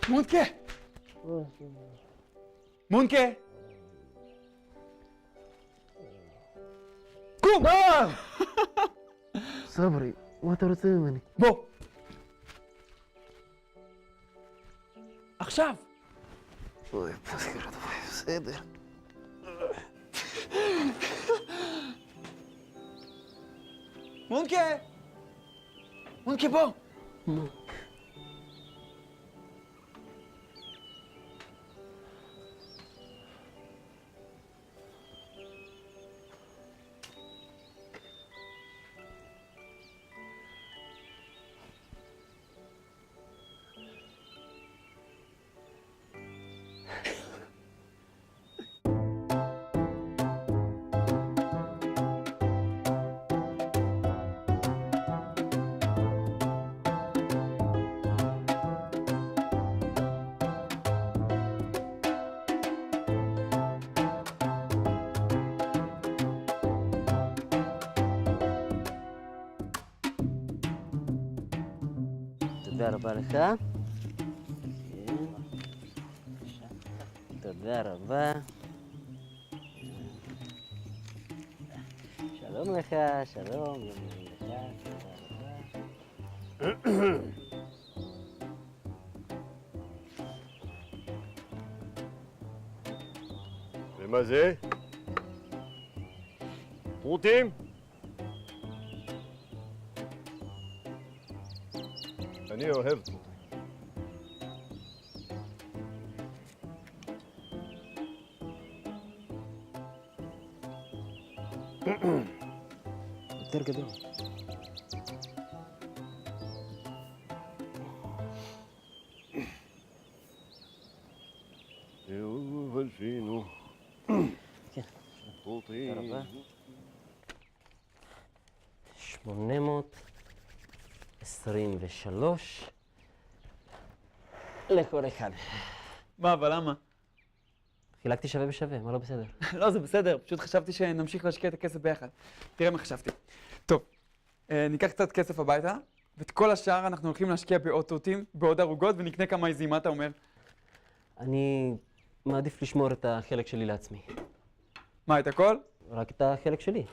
מונקה! מונקה! קום! סברי, מה אתה רוצה ממני? בוא! עכשיו! אוי, בסדר. מונקה! מונקה, בוא! תודה רבה לך. תודה רבה. שלום לך, שלום, יום לך, תודה רבה. ומה זה? פרוטים? אני אוהב פרוטים. יותר גדול. אבל שינו. כן. פרוטים. תודה רבה. 823 לכל אחד. מה, אבל למה? חילקתי שווה בשווה, מה לא בסדר? לא, זה בסדר, פשוט חשבתי שנמשיך להשקיע את הכסף ביחד. תראה מה חשבתי. טוב, ניקח קצת כסף הביתה, ואת כל השאר אנחנו הולכים להשקיע בעוד תותים, בעוד ערוגות, ונקנה כמה עזים, מה אתה אומר? אני מעדיף לשמור את החלק שלי לעצמי. מה, את הכל? רק את החלק שלי.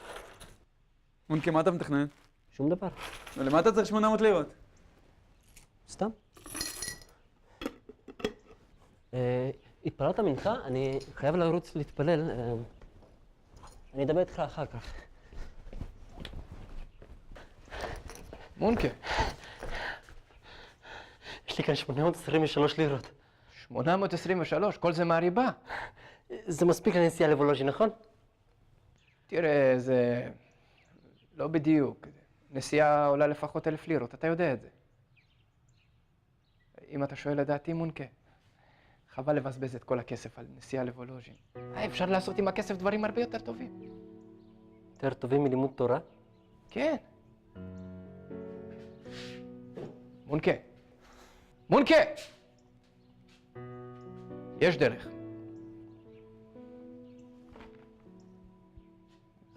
מונקה, מה אתה מתכנן? שום דבר. ולמה אתה צריך 800 לירות? סתם. התפללת מנחה? אני חייב לרוץ להתפלל. אני אדבר איתך אחר כך. מונקה, יש לי כאן 823 לירות. 823, כל זה מהריבה. זה מספיק לנסיעה לוולוז'י, נכון? תראה, זה לא בדיוק. נסיעה עולה לפחות 1,000 לירות, אתה יודע את זה. אם אתה שואל לדעתי, מונקה, חבל לבזבז את כל הכסף על נסיעה לוולוז'ין. אפשר לעשות עם הכסף דברים הרבה יותר טובים. יותר טובים מלימוד תורה? כן. מונקה. מונקה! יש דרך.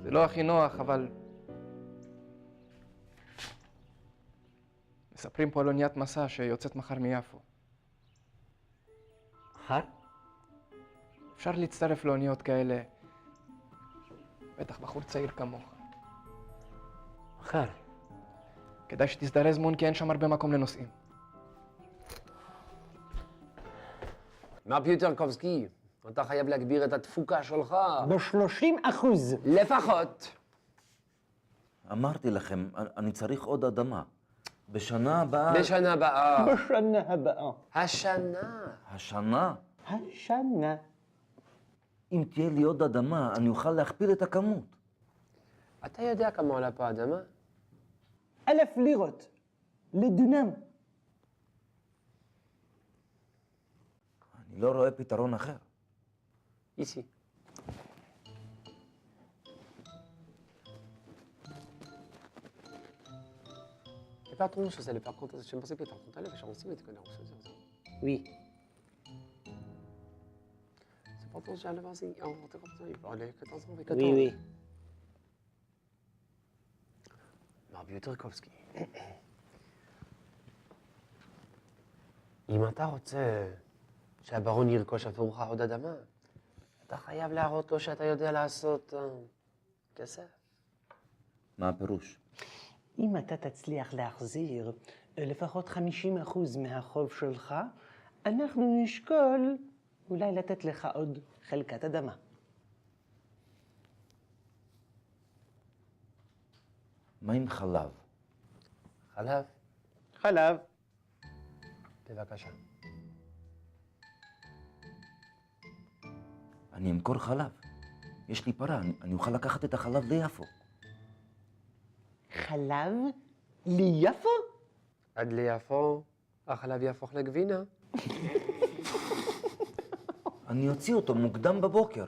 זה לא הכי נוח, אבל... מספרים פה על אוניית מסע שיוצאת מחר מיפו. מחר? אפשר להצטרף לאוניות כאלה. בטח בחור צעיר כמוך. מחר. כדאי שתזדרז, מונקי, אין שם הרבה מקום לנוסעים. מר פיוטרקובסקי, אתה חייב להגביר את התפוקה שלך. ב-30%. לפחות. אמרתי לכם, אני צריך עוד אדמה. בשנה הבאה... בשנה הבאה. בשנה הבאה. השנה. השנה? השנה. אם תהיה לי עוד אדמה, אני אוכל להכפיל את הכמות. אתה יודע כמה עולה פה אדמה? 1,000 לירות. לדונם. אני לא רואה פתרון אחר. Ici. Et pas ton chose, elle est par contre, je pensais que tu en comptais, mais j'en sais, mais tu connais ça. Oui. C'est pas ton j'ai allé voir si on va te comprendre, il parlait que t'en avec toi. Oui, oui. Marc Buterkowski. אם אתה רוצה שהברון ירכוש עבורך עוד אדמה, אתה חייב להראות לו שאתה יודע לעשות כסף. מה הפירוש? אם אתה תצליח להחזיר לפחות 50% מהחוב שלך, אנחנו נשקול אולי לתת לך עוד חלקת אדמה. מה עם חלב? חלב? חלב. בבקשה. אני אמכור חלב. יש לי פרה, אני אוכל לקחת את החלב ליפו. חלב? ליפו? עד ליפו, החלב יהפוך לגבינה. אני אוציא אותו מוקדם בבוקר.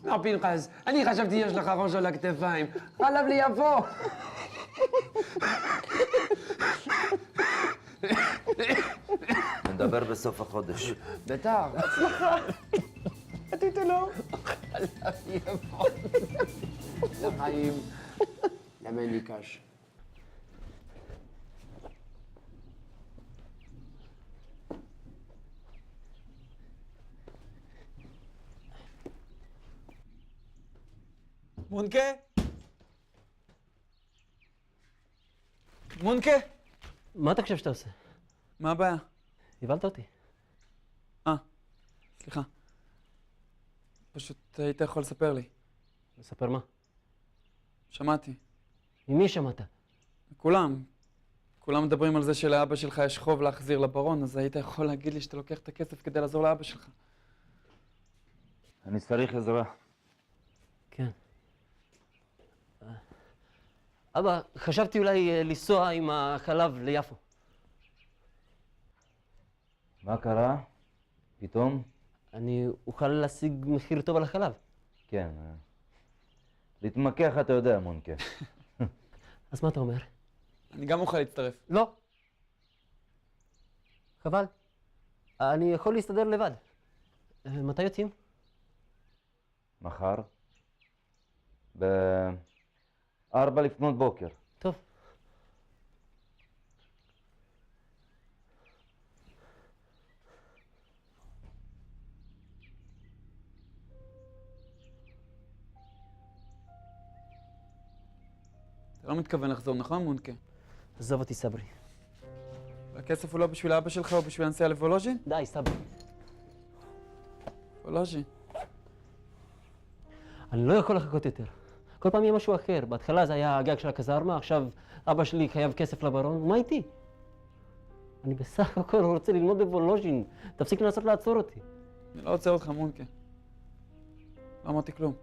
מר פנחס, אני חשבתי יש לך ראש על הכתפיים. חלב ליפו! נדבר בסוף החודש. בטח. תיתן לו. חלב יפו. לחיים. למה אין לי קש? מונקה? מונקה? מה אתה חושב שאתה עושה? מה הבעיה? הבלת אותי. סליחה. פשוט היית יכול לספר לי. לספר מה? שמעתי. ממי שמעת? כולם מדברים על זה שלאבא שלך יש חוב להחזיר לברון, אז היית יכול להגיד לי שאתה לוקח את הכסף כדי לעזור לאבא שלך. אני צריך עזרה. כן. אבא, חשבתי אולי לנסוע עם החלב ליפו. מה קרה? פתאום? אני אוכל להשיג מחיר טוב על החלב. כן. להתמקח אתה יודע, מונקה. אז מה אתה אומר? אני גם אוכל להצטרף. לא. חבל. אני יכול להסתדר לבד. מתי יוצאים? מחר? ב-4 לפנות בוקר. טוב. אתה לא מתכוון לחזור, נכון, מונקה? עזוב אותי, סברי. הכסף הוא לא בשביל אבא שלך או בשביל הנסיעה לוולוז'ין? די, סברי. וולוז'ין. אני לא יכול לחכות יותר. כל פעם יהיה משהו אחר. בהתחלה זה היה הגג של הקזרמה, עכשיו אבא שלי חייב כסף לברון. מה איתי? אני בסך הכל רוצה ללמוד בוולוז'ין. תפסיק לנסות לעצור אותי. אני לא עוצר אותך, מונקה. לא אמרתי כלום.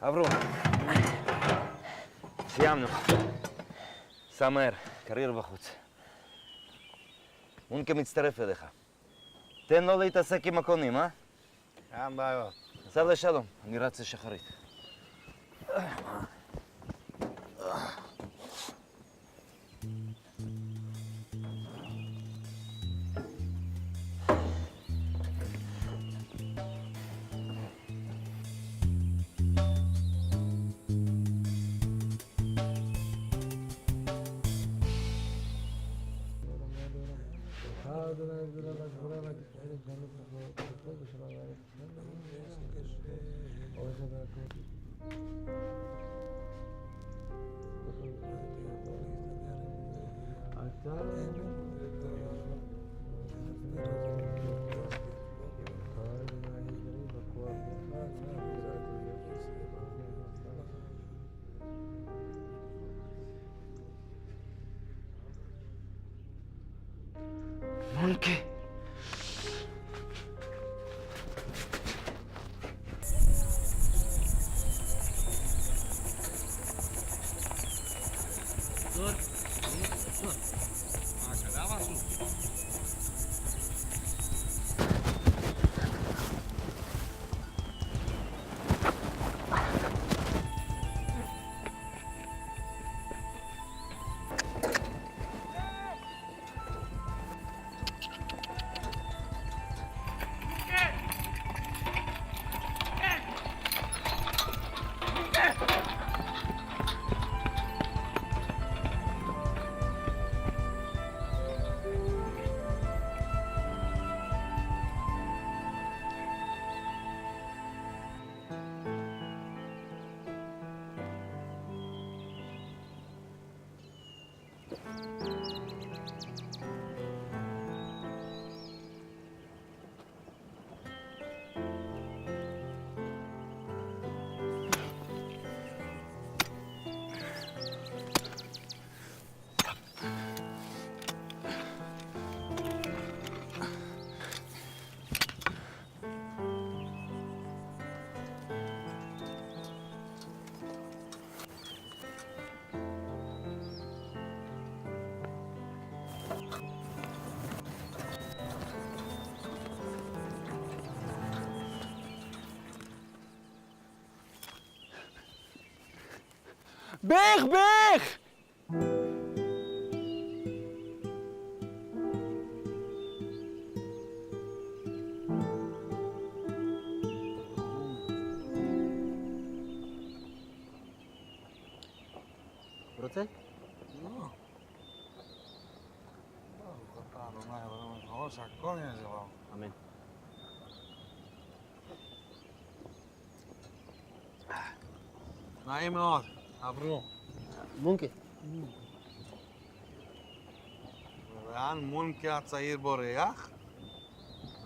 עברו. סיימנו. סע מהר, קריר בחוץ. מונקה מצטרף אליך. תן לו להתעסק עם הקונים, אה? אין בעיות. סע לשלום, אני רץ לשחרית. מונקה! בערך, בערך! רוצה? אמן. נעים מאוד, עברו. מונקה. לאן מונקה הצעיר בורח?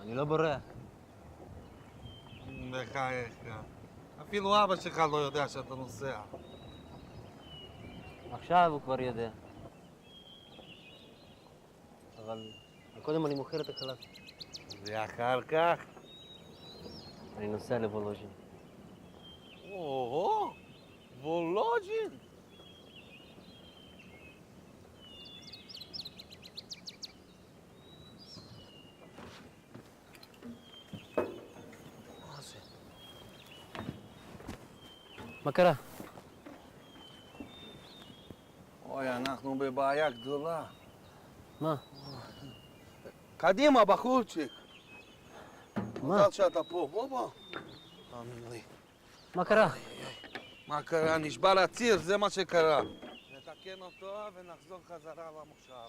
אני לא בורח. בחייך. אפילו אבא שלך לא יודע שאתה נוסע. עכשיו הוא כבר יודע. אבל קודם אני מוכר את החלב. ואחר כך? אני נוסע לוולוז'ין. או, וולוז'ין. מה קרה? אוי, אנחנו בבעיה גדולה. מה? קדימה, בחורצ'יק. מה? מזל שאתה פה, בוא. תאמין לי. מה קרה? מה קרה? נשבר הציר, זה מה שקרה. נתקן אותו ונחזור חזרה למושב.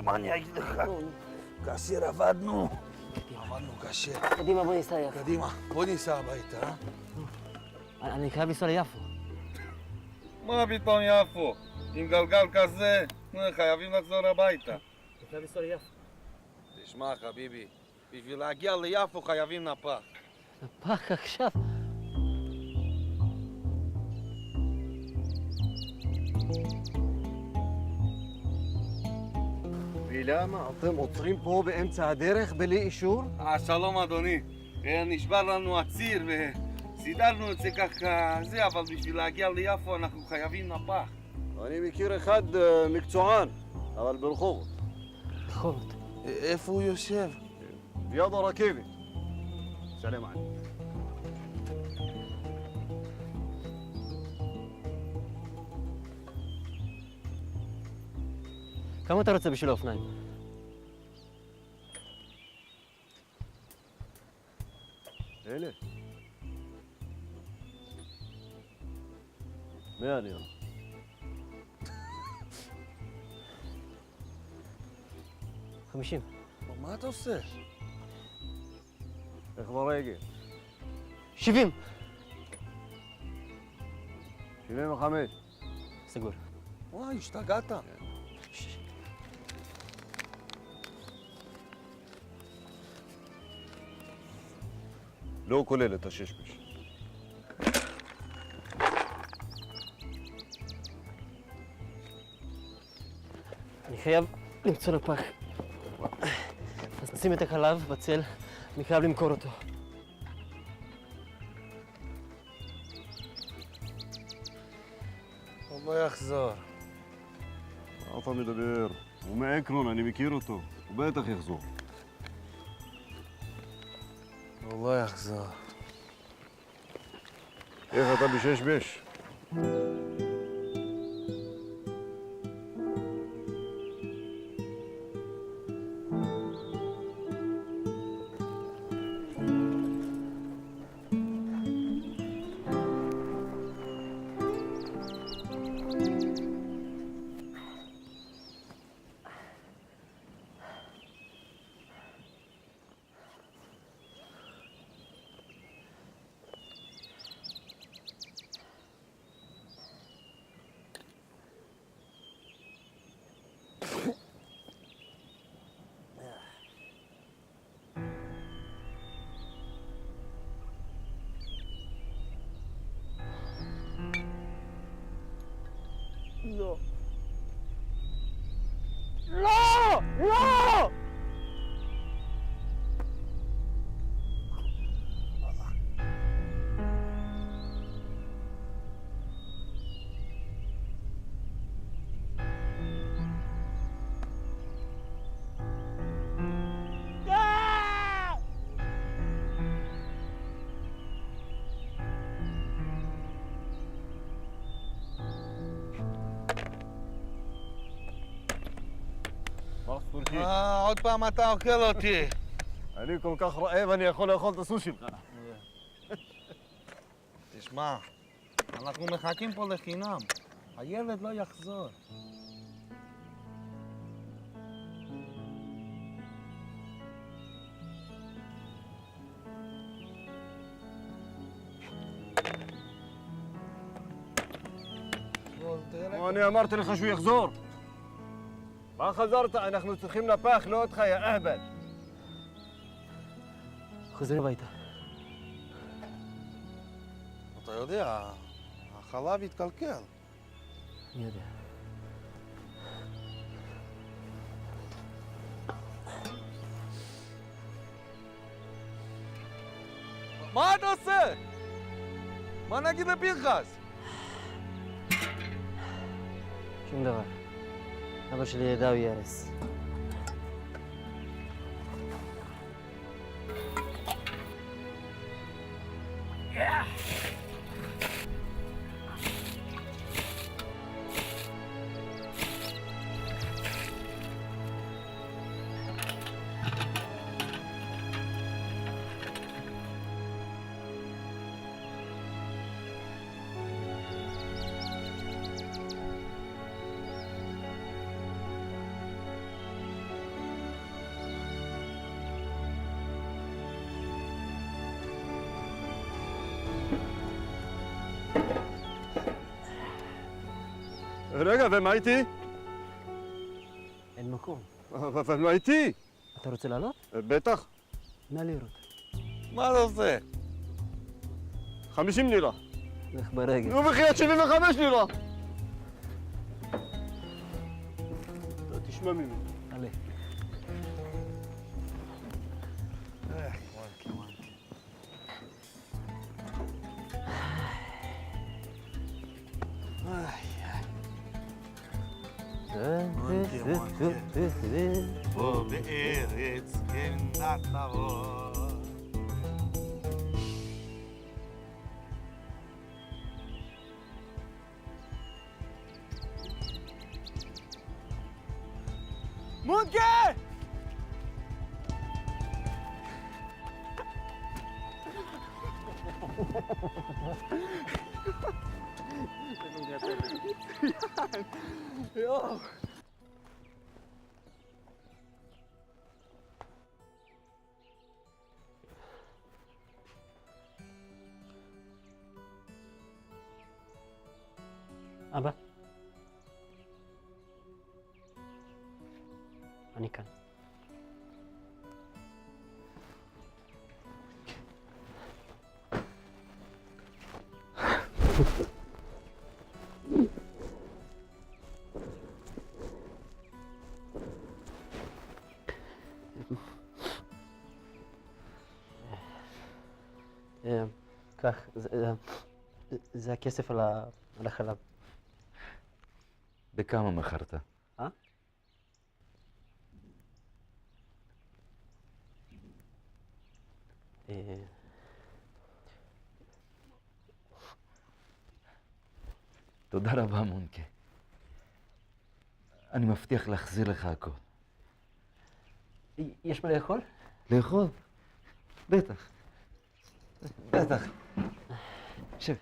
מה אני אגיד לך? כאשר עבדנו קשה. קדימה, בוא ניסע יפו. קדימה, בוא ניסע הביתה. אני חייב לנסוע ליפו. מה פתאום יפו? עם גלגל כזה, חייבים לחזור הביתה. אני חייב לנסוע ליפו. תשמע חביבי, בשביל להגיע ליפו חייבים נפח. נפח עכשיו. ולמה אתם עוצרים פה באמצע הדרך בלי אישור? שלום אדוני, נשבר לנו הציר וסידרנו את זה ככה זה, אבל בשביל להגיע ליפו אנחנו חייבים נפח. אני מכיר אחד מקצוען, אבל ברחובות. רחובות. איפה הוא יושב? ליד הרכבת. סלם עליכם. כמה אתה רוצה בשביל האופניים? אלה. 100 לירה. חמישים. מה אתה עושה? איך ברגל? 70. 75. סגור. וואי, השתגעת. לא כולל את הששבש. אני חייב למצוא לפח. אז נשים את החלב בצל, אני חייב למכור אותו. הוא לא יחזור. מה אתה מדבר? הוא מעקרון, אני מכיר אותו. הוא בטח יחזור. הוא לא יחזור. איך אתה בששבש? לא. לא! לא! עוד פעם אתה אוכל אותי. אני כל כך רעב, אני יכול לאכול את הסוס שלך. תשמע, אנחנו מחכים פה לחינם. הילד לא יחזור. אני אמרתי לך שהוא יחזור. מה חזרת? אנחנו צריכים לפח, לא אותך, יא אהבל. חוזרים הביתה. אתה יודע, החלב התקלקל. אני יודע. מה אתה עושה? מה נגיד לפנחס? שום דבר. אבא שלי ידע הוא ייהרס. רגע, ומה איתי? אין מקום. אבל מה איתי? אתה רוצה לעלות? בטח. 100 לירות. מה אתה עושה? 50 לירה. לך ברגל. נו בחייאת 75 לירה. תשמע ממני. עלה. פה בארץ כן נתנבות. מונקה! יואו. אבא? אני כאן. כך, זה הכסף על החלב. בכמה מכרת? תודה רבה, מונקה. אני מבטיח להחזיר לך הכל. יש מה לאכול? לאכול? בטח. בטח. שב.